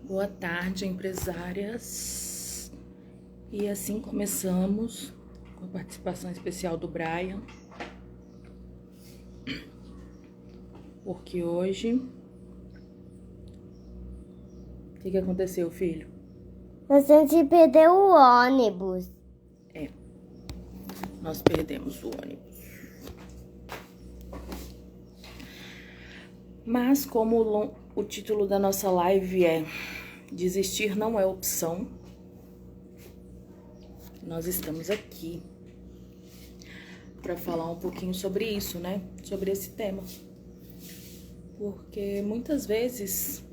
Boa tarde, empresárias. E assim começamos com a participação especial do Brian. Porque hoje... O que aconteceu, filho? A gente perdeu o ônibus. Nós perdemos o ônibus. Mas como o título da nossa live é Desistir não é opção, nós estamos aqui para falar um pouquinho sobre isso, né? Sobre esse tema. Porque muitas vezes,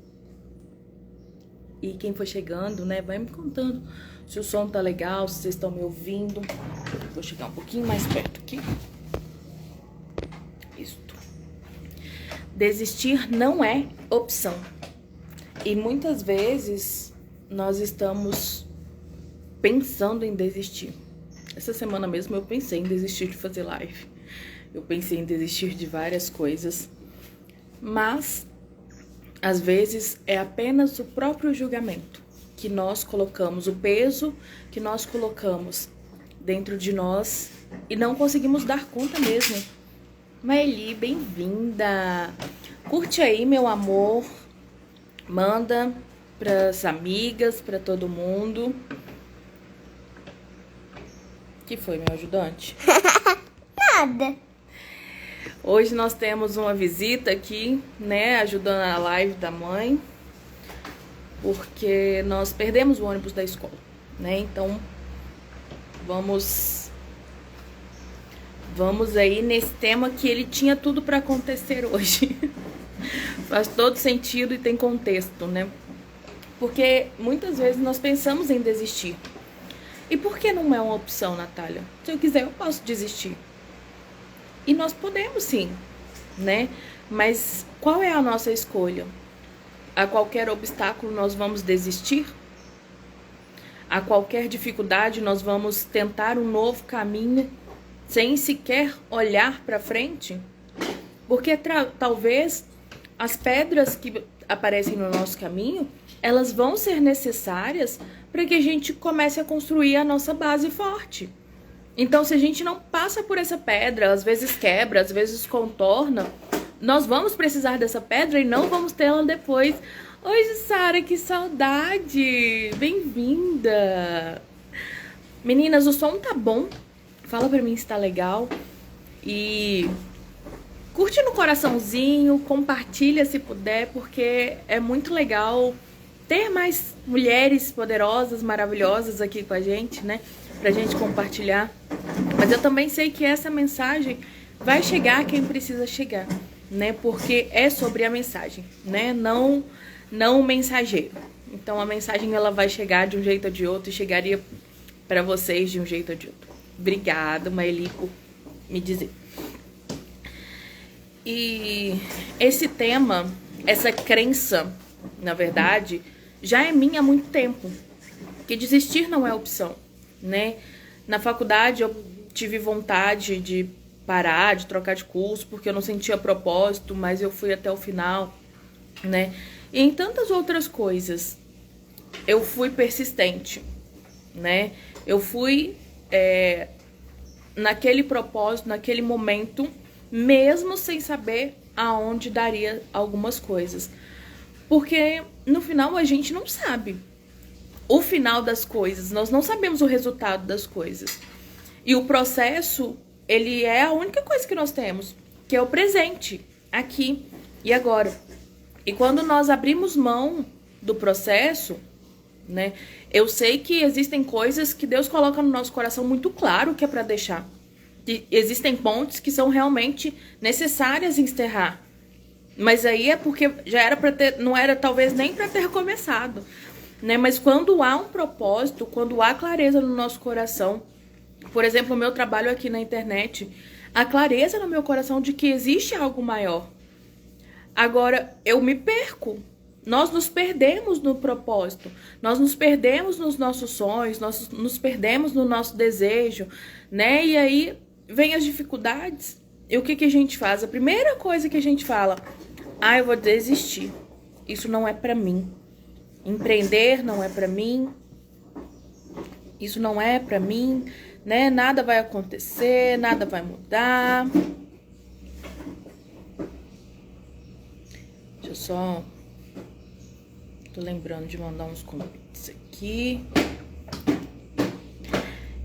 e quem for chegando, né, vai me contando se o som tá legal, se vocês estão me ouvindo. Vou chegar um pouquinho mais perto aqui. Isto. Desistir não é opção. E muitas vezes nós estamos pensando em desistir. Essa semana mesmo eu pensei em desistir de fazer live. Eu pensei em desistir de várias coisas. Mas, às vezes, é apenas o próprio julgamento que nós colocamos, o peso que nós colocamos dentro de nós e não conseguimos dar conta mesmo. Maeli, bem-vinda! Curte aí, meu amor. Manda pras amigas, pra todo mundo. Que foi, meu ajudante? Nada. Hoje nós temos uma visita aqui, né, ajudando a live da mãe, porque nós perdemos o ônibus da escola, né? Então, vamos aí nesse tema que ele tinha tudo para acontecer hoje. Faz todo sentido e tem contexto, né? Porque muitas vezes nós pensamos em desistir. E por que não é uma opção, Natália? Se eu quiser, eu posso desistir. E nós podemos sim, né? Mas qual é a nossa escolha? A qualquer obstáculo nós vamos desistir? A qualquer dificuldade nós vamos tentar um novo caminho sem sequer olhar para frente? Porque talvez as pedras que aparecem no nosso caminho, elas vão ser necessárias para que a gente comece a construir a nossa base forte. Então, se a gente não passa por essa pedra, às vezes quebra, às vezes contorna, nós vamos precisar dessa pedra e não vamos tê-la depois. Oi, Sara, que saudade! Bem-vinda! Meninas, o som tá bom? Fala pra mim se tá legal. E curte no coraçãozinho, compartilha se puder, porque é muito legal ter mais mulheres poderosas, maravilhosas aqui com a gente, né? Pra gente compartilhar. Mas eu também sei que essa mensagem vai chegar a quem precisa chegar, né? Porque é sobre a mensagem, né? Não o mensageiro. Então a mensagem ela vai chegar de um jeito ou de outro e chegaria pra vocês de um jeito ou de outro. Obrigada, Maeli, por me dizer. E esse tema, essa crença, na verdade, já é minha há muito tempo. Que desistir não é opção, né? Na faculdade eu tive vontade de parar, de trocar de curso, porque eu não sentia propósito, mas eu fui até o final, né? E em tantas outras coisas, eu fui persistente, né? Eu fui naquele propósito, naquele momento, mesmo sem saber aonde daria algumas coisas. Porque no final a gente não sabe o final das coisas, nós não sabemos o resultado das coisas. E o processo, ele é a única coisa que nós temos, que é o presente, aqui e agora. E quando nós abrimos mão do processo, né, eu sei que existem coisas que Deus coloca no nosso coração muito claro que é para deixar. E existem pontos que são realmente necessárias encerrar. Mas aí é porque já era para ter, não era talvez nem para ter começado, né? Mas quando há um propósito, quando há clareza no nosso coração, por exemplo, o meu trabalho aqui na internet, a clareza no meu coração de que existe algo maior. Agora, eu me perco. Nós nos perdemos no propósito, nós nos perdemos nos nossos sonhos, nós nos perdemos no nosso desejo, né? E aí vem as dificuldades. E o que a gente faz? A primeira coisa que a gente fala, eu vou desistir. Isso não é pra mim. empreender não é pra mim, isso não é pra mim, né? Nada vai acontecer, nada vai mudar. Deixa eu só... Tô lembrando de mandar uns convites aqui.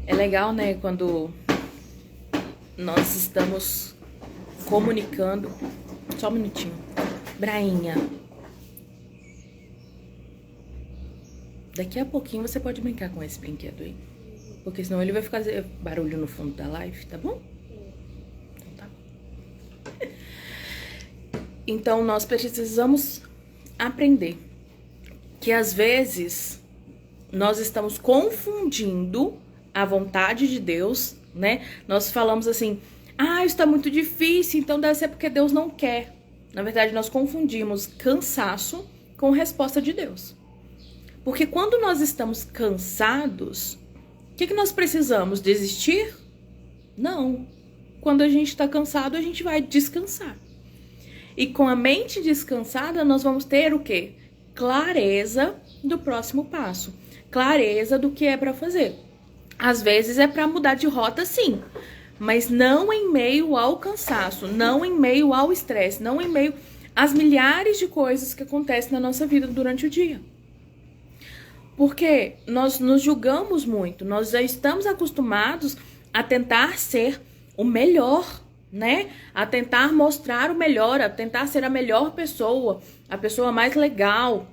É legal, né, quando nós estamos comunicando. Só um minutinho. Brainha. Daqui a pouquinho você pode brincar com esse brinquedo aí. Porque senão ele vai ficar barulho no fundo da live, tá bom? Então tá. Então nós precisamos aprender que às vezes nós estamos confundindo a vontade de Deus, né? Nós falamos assim, ah, isso tá muito difícil, então deve ser porque Deus não quer. Na verdade, nós confundimos cansaço com resposta de Deus. Porque quando nós estamos cansados, o que nós precisamos? Desistir? Não. Quando a gente está cansado, a gente vai descansar. E com a mente descansada, nós vamos ter o quê? Clareza do próximo passo. Clareza do que é para fazer. Às vezes é para mudar de rota, sim. Mas não em meio ao cansaço, não em meio ao estresse, não em meio às milhares de coisas que acontecem na nossa vida durante o dia. Porque nós nos julgamos muito, nós já estamos acostumados a tentar ser o melhor, né? A tentar mostrar o melhor, a tentar ser a melhor pessoa, a pessoa mais legal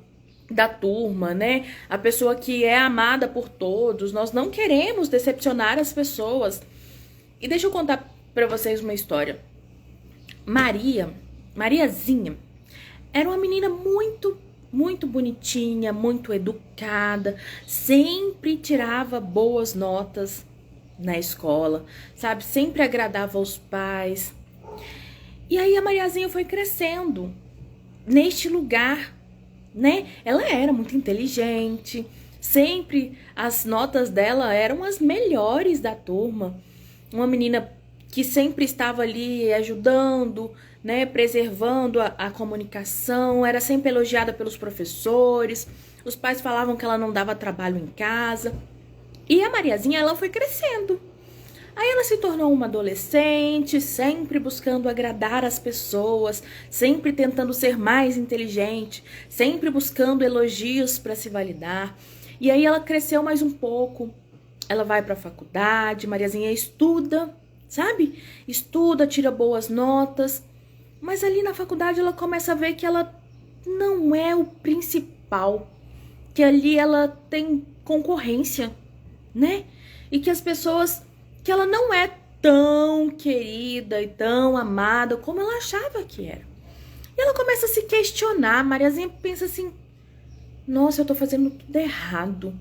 da turma, né? A pessoa que é amada por todos. Nós não queremos decepcionar as pessoas. E deixa eu contar pra vocês uma história. Mariazinha, era uma menina muito bonitinha, muito educada, sempre tirava boas notas na escola, sabe? Sempre agradava aos pais. E aí a Mariazinha foi crescendo neste lugar, né? Ela era muito inteligente, sempre as notas dela eram as melhores da turma. Uma menina que sempre estava ali ajudando, né, preservando a comunicação, era sempre elogiada pelos professores, os pais falavam que ela não dava trabalho em casa. E a Mariazinha, ela foi crescendo. Aí ela se tornou uma adolescente, sempre buscando agradar as pessoas, sempre tentando ser mais inteligente, sempre buscando elogios para se validar. E aí ela cresceu mais um pouco, ela vai para a faculdade, Mariazinha estuda, sabe? Estuda, tira boas notas. Mas ali na faculdade ela começa a ver que ela não é o principal, que ali ela tem concorrência, né? E que as pessoas, que ela não é tão querida e tão amada como ela achava que era. E ela começa a se questionar, Mariazinha pensa assim, nossa, eu tô fazendo tudo errado.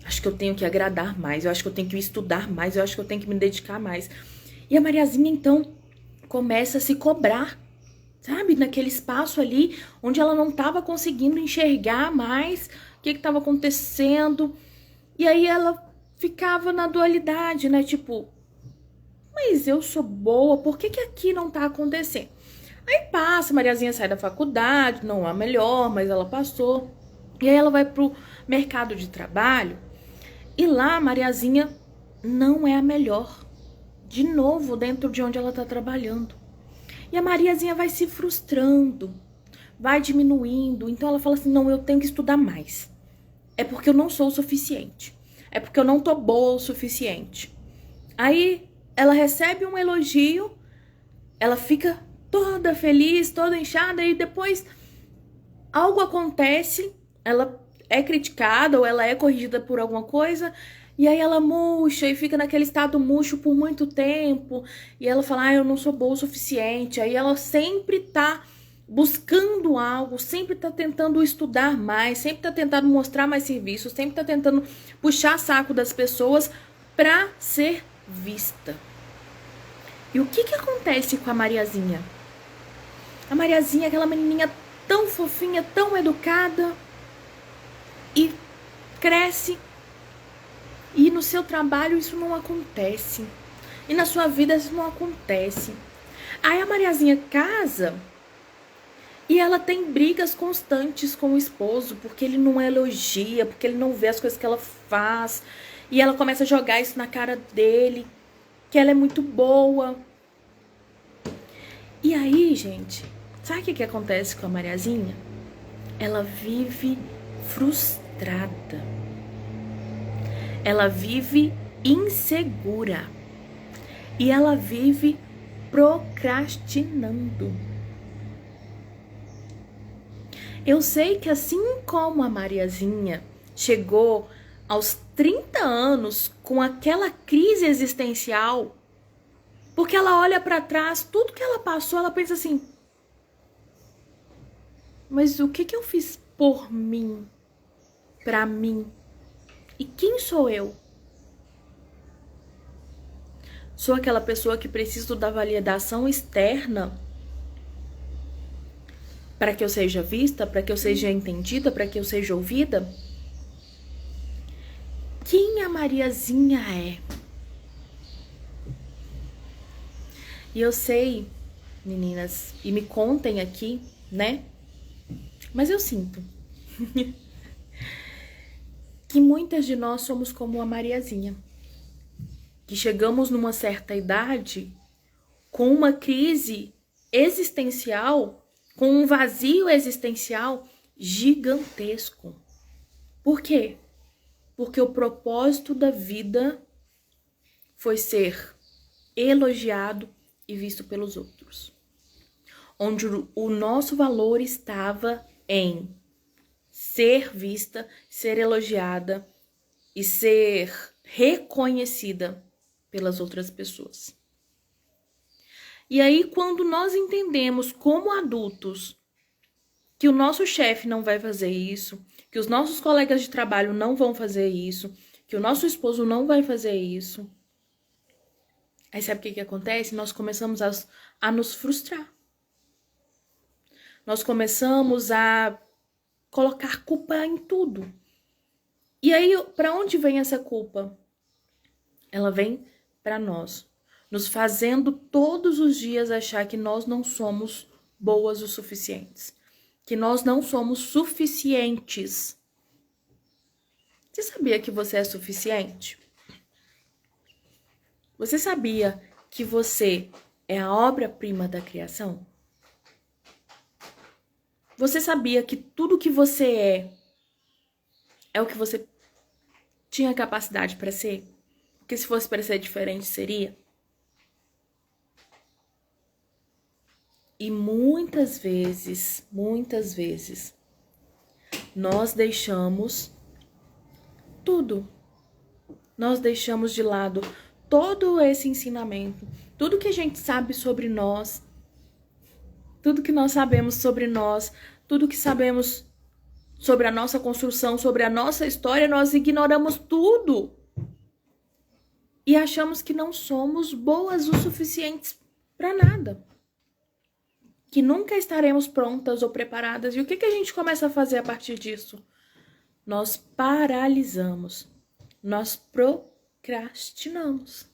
Acho que eu tenho que agradar mais, eu acho que eu tenho que estudar mais, eu acho que eu tenho que me dedicar mais. E a Mariazinha então começa a se cobrar, sabe, naquele espaço ali onde ela não estava conseguindo enxergar mais o que estava acontecendo. E aí ela ficava na dualidade, né, tipo, mas eu sou boa, por que aqui não tá acontecendo? Aí passa, Mariazinha sai da faculdade, não é a melhor, mas ela passou. E aí ela vai pro mercado de trabalho e lá a Mariazinha não é a melhor. De novo dentro de onde ela tá trabalhando. E a Mariazinha vai se frustrando, vai diminuindo. Então ela fala assim, não, eu tenho que estudar mais. É porque eu não sou o suficiente. É porque eu não tô boa o suficiente. Aí ela recebe um elogio, ela fica toda feliz, toda inchada, e depois algo acontece, ela é criticada ou ela é corrigida por alguma coisa, e aí ela murcha e fica naquele estado murcho por muito tempo. E ela fala, eu não sou boa o suficiente. Aí ela sempre tá buscando algo, sempre tá tentando estudar mais, sempre tá tentando mostrar mais serviço, sempre tá tentando puxar saco das pessoas pra ser vista. E o que acontece com a Mariazinha? A Mariazinha é aquela menininha tão fofinha, tão educada, e cresce. E no seu trabalho isso não acontece. E na sua vida isso não acontece. Aí a Mariazinha casa E ela tem brigas constantes com o esposo, porque ele não elogia, porque ele não vê as coisas que ela faz. E ela começa a jogar isso na cara dele, que ela é muito boa. E aí, gente, sabe o que acontece com a Mariazinha? Ela vive frustrada. Ela vive insegura. E ela vive procrastinando. Eu sei que assim como a Mariazinha chegou aos 30 anos com aquela crise existencial, porque ela olha para trás, tudo que ela passou, ela pensa assim: mas o que eu fiz por mim, para mim? E quem sou eu? Sou aquela pessoa que precisa da validação externa para que eu seja vista, para que eu seja entendida, para que eu seja ouvida? Quem a Mariazinha é? E eu sei, meninas, e me contem aqui, né? Mas eu sinto que muitas de nós somos como a Mariazinha, que chegamos numa certa idade com uma crise existencial, com um vazio existencial gigantesco. Por quê? Porque o propósito da vida foi ser elogiado e visto pelos outros. Onde o nosso valor estava em ser vista, ser elogiada e ser reconhecida pelas outras pessoas. E aí, quando nós entendemos como adultos que o nosso chefe não vai fazer isso, que os nossos colegas de trabalho não vão fazer isso, que o nosso esposo não vai fazer isso, aí sabe o que acontece? Nós começamos a nos frustrar. Nós começamos a colocar culpa em tudo. E aí, para onde vem essa culpa? Ela vem para nós, nos fazendo todos os dias achar que nós não somos boas o suficientes, que nós não somos suficientes. Você sabia que você é suficiente? Você sabia que você é a obra-prima da criação? Você sabia que tudo que você é o que você tinha capacidade para ser? Porque se fosse para ser diferente, seria? E muitas vezes, nós deixamos tudo. Nós deixamos de lado todo esse ensinamento, tudo que a gente sabe sobre nós, tudo que nós sabemos sobre nós, tudo que sabemos sobre a nossa construção, sobre a nossa história, nós ignoramos tudo. E achamos que não somos boas o suficientes para nada. Que nunca estaremos prontas ou preparadas. E o que a gente começa a fazer a partir disso? Nós paralisamos. Nós procrastinamos.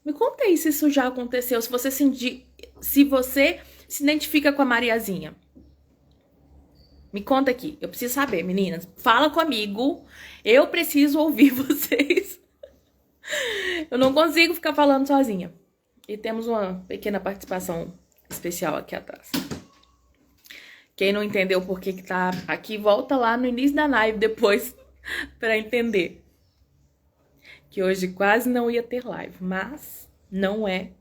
Me conta aí se isso já aconteceu, se você se identifica com a Mariazinha. Me conta aqui, eu preciso saber, meninas. Fala comigo, eu preciso ouvir vocês. Eu não consigo ficar falando sozinha. E temos uma pequena participação especial aqui atrás. Quem não entendeu por que tá aqui, volta lá no início da live depois para entender. Que hoje quase não ia ter live, mas não é.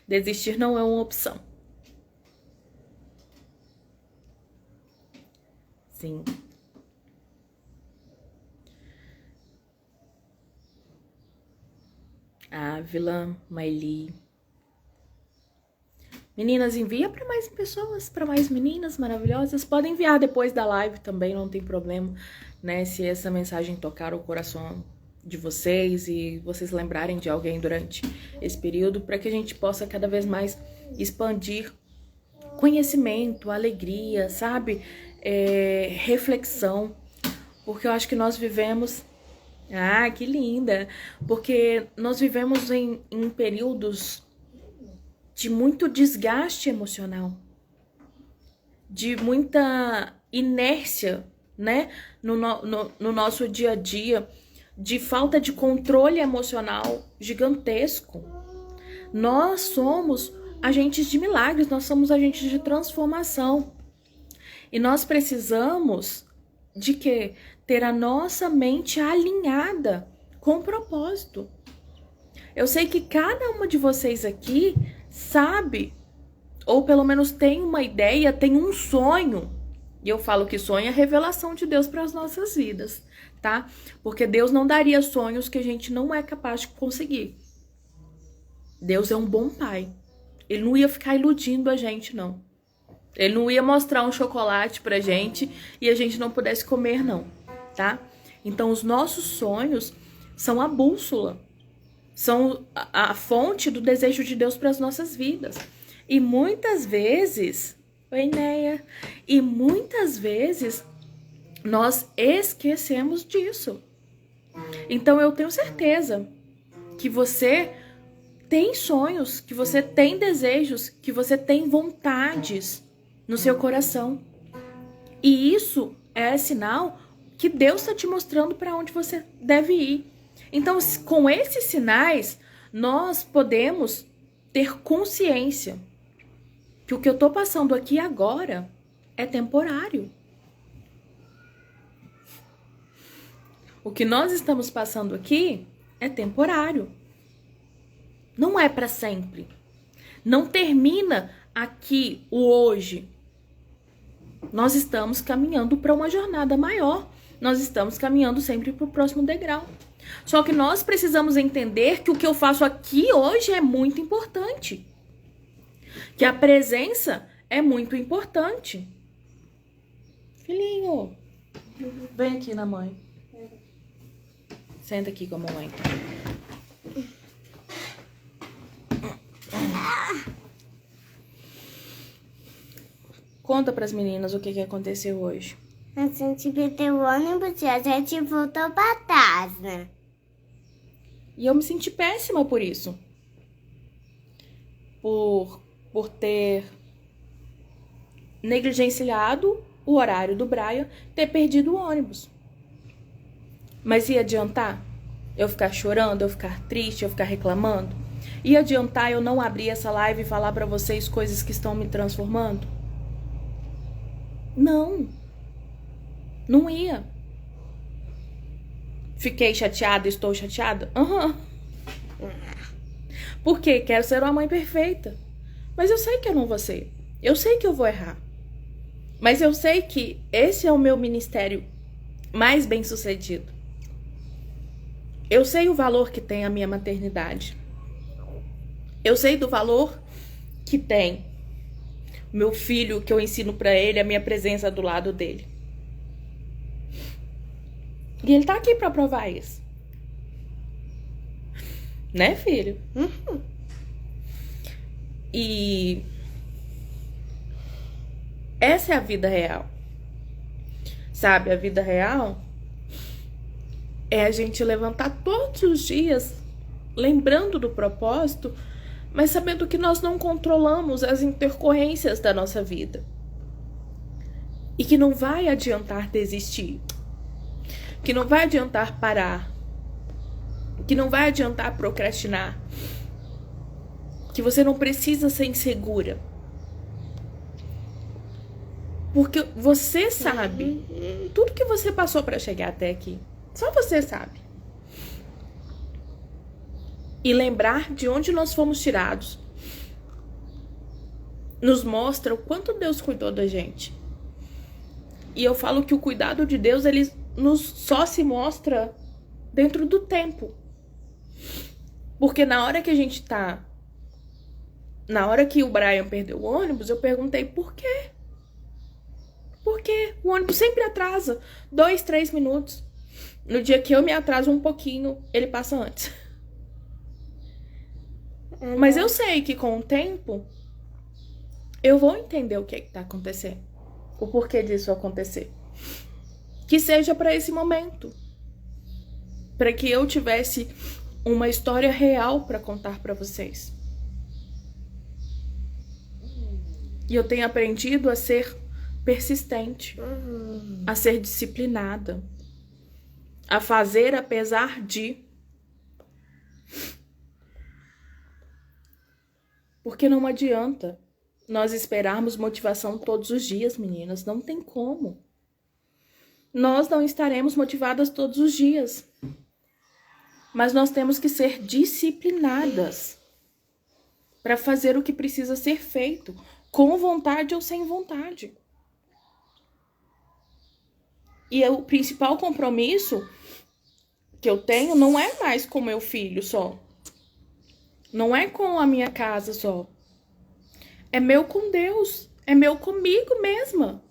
Desistir não é uma opção. Sim. Ávila, Maili. Meninas, envia para mais pessoas, para mais meninas maravilhosas. Podem enviar depois da live também, não tem problema, né? Se essa mensagem tocar o coração de vocês e vocês lembrarem de alguém durante esse período, para que a gente possa cada vez mais expandir conhecimento, alegria, sabe? Reflexão, porque eu acho que nós vivemos... Ah, que linda! Porque nós vivemos em períodos de muito desgaste emocional, de muita inércia, né, no nosso dia a dia, de falta de controle emocional gigantesco. Nós somos agentes de milagres, nós somos agentes de transformação. E nós precisamos de quê? Ter a nossa mente alinhada com o propósito. Eu sei que cada uma de vocês aqui sabe, ou pelo menos tem uma ideia, tem um sonho. E eu falo que sonho é a revelação de Deus para as nossas vidas, tá? Porque Deus não daria sonhos que a gente não é capaz de conseguir. Deus é um bom pai. Ele não ia ficar iludindo a gente, não. Ele não ia mostrar um chocolate pra gente e a gente não pudesse comer, não, tá? Então, os nossos sonhos são a bússola, são a fonte do desejo de Deus para as nossas vidas. E muitas vezes, oi, Neia, e muitas vezes nós esquecemos disso. Então, eu tenho certeza que você tem sonhos, que você tem desejos, que você tem vontades no seu coração. E isso é sinal que Deus está te mostrando para onde você deve ir. Então, com esses sinais, nós podemos ter consciência que o que eu estou passando aqui agora é temporário. O que nós estamos passando aqui é temporário. Não é para sempre. Não termina aqui o hoje. Nós estamos caminhando para uma jornada maior. Nós estamos caminhando sempre para o próximo degrau. Só que nós precisamos entender que o que eu faço aqui hoje é muito importante. Que a presença é muito importante. Filhinho, vem aqui na mãe. Senta aqui com a mamãe. Conta pras meninas o que aconteceu hoje. A gente perdeu o ônibus e a gente voltou pra casa. E eu me senti péssima por isso. Por ter negligenciado o horário do Brian, ter perdido o ônibus. Mas ia adiantar eu ficar chorando, eu ficar triste, eu ficar reclamando? Ia adiantar eu não abrir essa live e falar pra vocês coisas que estão me transformando? Não. Não ia. Fiquei chateada, estou chateada? Por quê? Quero ser uma mãe perfeita. Mas eu sei que eu não vou ser. Eu sei que eu vou errar. Mas eu sei que esse é o meu ministério mais bem sucedido. Eu sei o valor que tem a minha maternidade. Eu sei do valor que tem meu filho, que eu ensino pra ele, a minha presença do lado dele. E ele tá aqui pra provar isso. Né, filho? E essa é a vida real. Sabe, a vida real é a gente levantar todos os dias lembrando do propósito, mas sabendo que nós não controlamos as intercorrências da nossa vida. E que não vai adiantar desistir. Que não vai adiantar parar. Que não vai adiantar procrastinar. Que você não precisa ser insegura. Porque você sabe tudo que você passou para chegar até aqui. Só você sabe. E lembrar de onde nós fomos tirados nos mostra o quanto Deus cuidou da gente. E eu falo que o cuidado de Deus, ele só se mostra dentro do tempo. Porque na hora que a gente tá... Na hora que o Brian perdeu o ônibus, eu perguntei por quê? Por quê? O ônibus sempre atrasa 2, 3 minutos. No dia que eu me atraso um pouquinho, ele passa antes. Mas eu sei que com o tempo, eu vou entender o que tá acontecendo. O porquê disso acontecer. Que seja para esse momento. Para que eu tivesse uma história real para contar para vocês. E eu tenho aprendido a ser persistente, a ser disciplinada, a fazer apesar de. Porque não adianta nós esperarmos motivação todos os dias, meninas. Não tem como. Nós não estaremos motivadas todos os dias. Mas nós temos que ser disciplinadas para fazer o que precisa ser feito, com vontade ou sem vontade. E o principal compromisso que eu tenho não é mais com meu filho só. Não é com a minha casa só. É meu com Deus. É meu comigo mesma.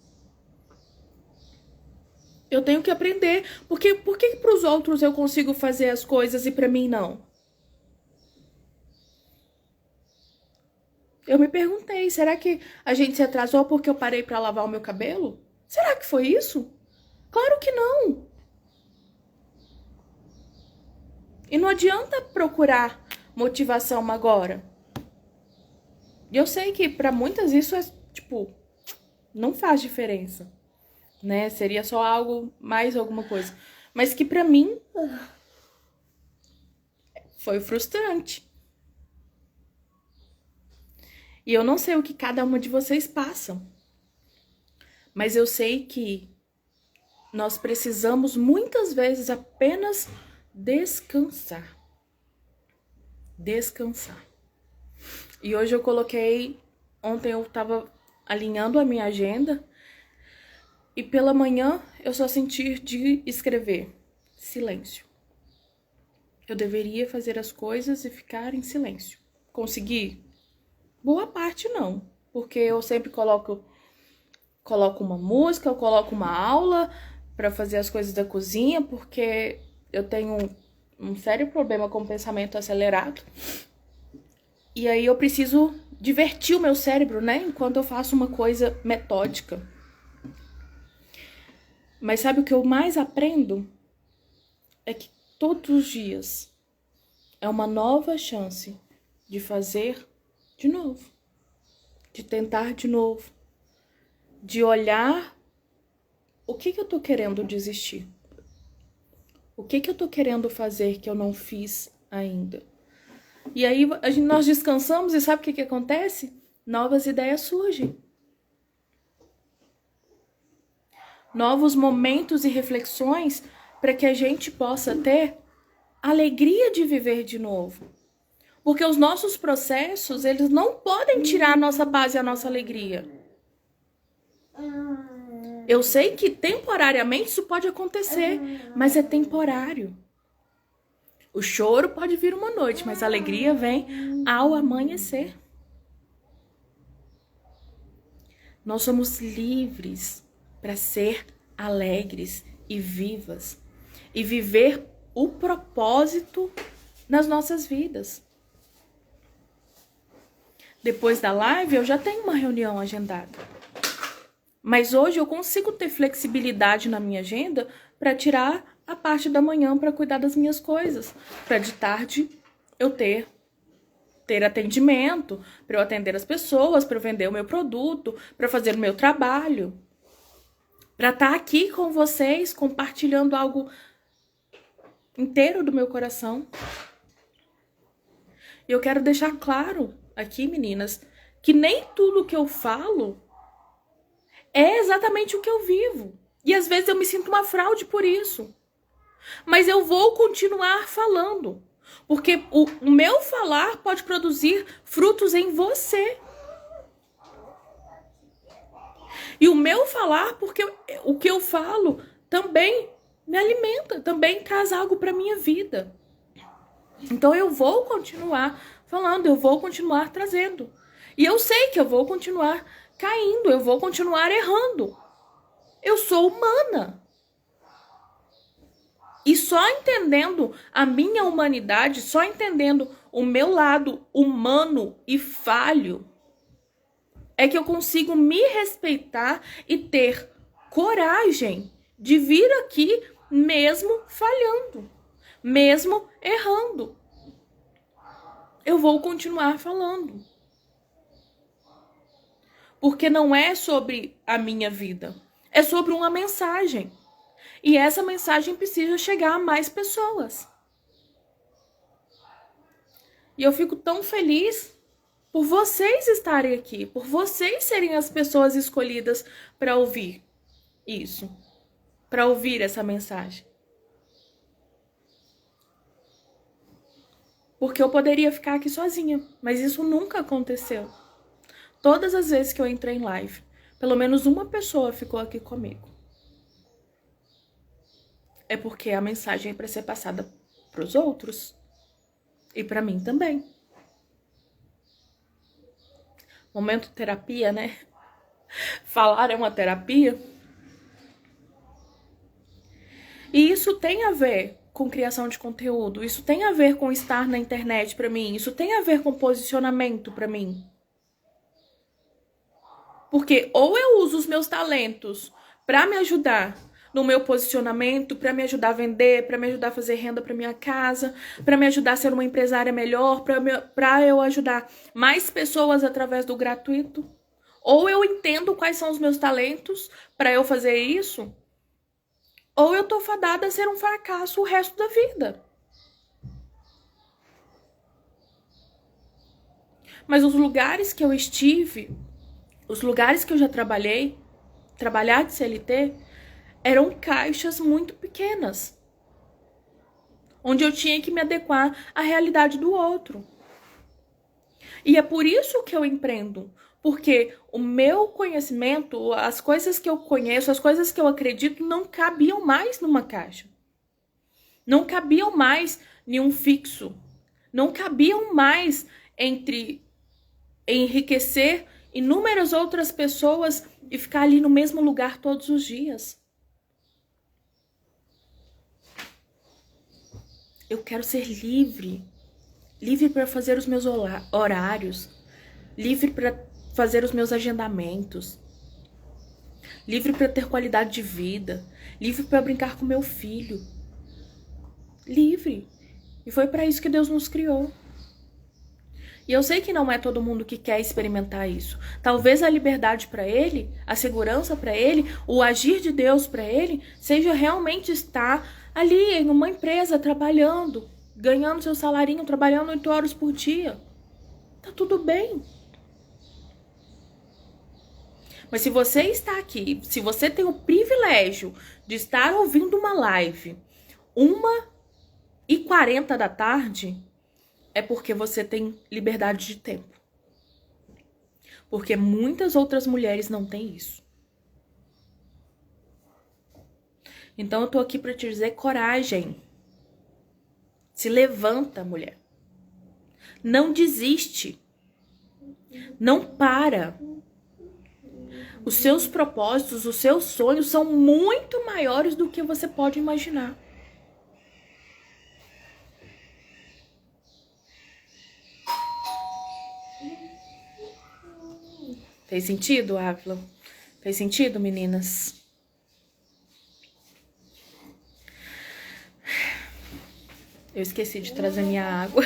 Eu tenho que aprender. Por que para os outros eu consigo fazer as coisas e para mim não? Eu me perguntei, será que a gente se atrasou porque eu parei para lavar o meu cabelo? Será que foi isso? Claro que não. E não adianta procurar motivação agora. Eu sei que para muitas isso é, tipo, não faz diferença, né? Seria só algo, mais alguma coisa. Mas que para mim foi frustrante. E eu não sei o que cada uma de vocês passam. Mas eu sei que nós precisamos muitas vezes apenas descansar. Descansar. E hoje eu coloquei... Ontem eu tava alinhando a minha agenda. E pela manhã eu só senti de escrever silêncio. Eu deveria fazer as coisas e ficar em silêncio. Consegui? Boa parte não. Porque eu sempre coloco uma música, eu coloco uma aula para fazer as coisas da cozinha, porque eu tenho um sério problema com o pensamento acelerado. E aí eu preciso divertir o meu cérebro, né? Enquanto eu faço uma coisa metódica. Mas sabe o que eu mais aprendo? É que todos os dias é uma nova chance de fazer de novo. De tentar de novo. De olhar o que eu tô querendo desistir. O que eu tô querendo fazer que eu não fiz ainda. E aí nós descansamos e sabe o que acontece? Novas ideias surgem. Novos momentos e reflexões para que a gente possa ter alegria de viver de novo. Porque os nossos processos, eles não podem tirar a nossa paz e a nossa alegria. Eu sei que temporariamente isso pode acontecer, mas é temporário. O choro pode vir uma noite, mas a alegria vem ao amanhecer. Nós somos livres para ser alegres e vivas e viver o propósito nas nossas vidas. Depois da live, eu já tenho uma reunião agendada. Mas hoje eu consigo ter flexibilidade na minha agenda para tirar a parte da manhã para cuidar das minhas coisas. Para de tarde eu ter atendimento, para eu atender as pessoas, para eu vender o meu produto, para fazer o meu trabalho. Para estar aqui com vocês, compartilhando algo inteiro do meu coração. E eu quero deixar claro aqui, meninas, que nem tudo que eu falo é exatamente o que eu vivo. E às vezes eu me sinto uma fraude por isso. Mas eu vou continuar falando. Porque o meu falar pode produzir frutos em você. E o meu falar, porque o que eu falo também me alimenta, também traz algo para minha vida. Então eu vou continuar falando, eu vou continuar trazendo. E eu sei que eu vou continuar caindo, eu vou continuar errando. Eu sou humana. E só entendendo a minha humanidade, só entendendo o meu lado humano e falho, é que eu consigo me respeitar e ter coragem de vir aqui mesmo falhando, mesmo errando. Eu vou continuar falando. Porque não é sobre a minha vida. É sobre uma mensagem. E essa mensagem precisa chegar a mais pessoas. E eu fico tão feliz por vocês estarem aqui, por vocês serem as pessoas escolhidas para ouvir isso, para ouvir essa mensagem. Porque eu poderia ficar aqui sozinha, mas isso nunca aconteceu. Todas as vezes que eu entrei em live, pelo menos uma pessoa ficou aqui comigo. É porque a mensagem é para ser passada para os outros e para mim também. Momento terapia, né? Falar é uma terapia. E isso tem a ver com criação de conteúdo. Isso tem a ver com estar na internet para mim. Isso tem a ver com posicionamento para mim. Porque ou eu uso os meus talentos para me ajudar no meu posicionamento, para me ajudar a vender, para me ajudar a fazer renda para minha casa, para me ajudar a ser uma empresária melhor, para eu ajudar mais pessoas através do gratuito. Ou eu entendo quais são os meus talentos para eu fazer isso, ou eu tô fadada a ser um fracasso o resto da vida. Mas os lugares que eu estive, os lugares que eu já trabalhei, trabalhar de CLT, eram caixas muito pequenas, onde eu tinha que me adequar à realidade do outro. E é por isso que eu empreendo, porque o meu conhecimento, as coisas que eu conheço, as coisas que eu acredito, não cabiam mais numa caixa. Não cabiam mais em um fixo. Não cabiam mais entre enriquecer inúmeras outras pessoas e ficar ali no mesmo lugar todos os dias. Eu quero ser livre. Livre para fazer os meus horários. Livre para fazer os meus agendamentos. Livre para ter qualidade de vida. Livre para brincar com meu filho. Livre. E foi para isso que Deus nos criou. E eu sei que não é todo mundo que quer experimentar isso. Talvez a liberdade para ele, a segurança para ele, o agir de Deus para ele, seja realmente estar ali em uma empresa trabalhando, ganhando seu salarinho, trabalhando 8 horas por dia. Tá tudo bem. Mas se você está aqui, se você tem o privilégio de estar ouvindo uma live 1h40 da tarde, é porque você tem liberdade de tempo. Porque muitas outras mulheres não têm isso. Então eu tô aqui para te dizer coragem. Se levanta, mulher. Não desiste. Não para. Os seus propósitos, os seus sonhos são muito maiores do que você pode imaginar. Fez sentido, Ávila? Fez sentido, meninas? Eu esqueci de trazer minha água.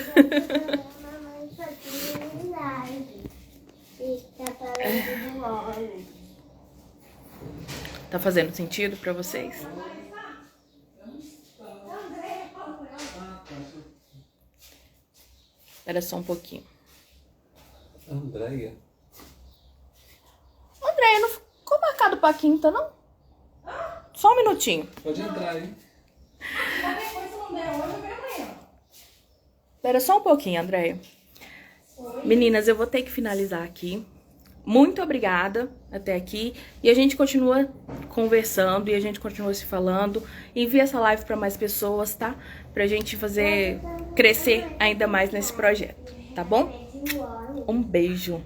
Tá fazendo sentido pra vocês? Espera só um pouquinho. Andréia, não ficou marcado pra quinta, não? Só um minutinho. pode entrar, hein? Espera só um pouquinho, Andréia. Meninas, eu vou ter que finalizar aqui. Muito obrigada até aqui. E a gente continua conversando e a gente continua se falando. Envia essa live para mais pessoas, tá? Pra gente fazer crescer ainda mais nesse projeto, tá bom? Um beijo.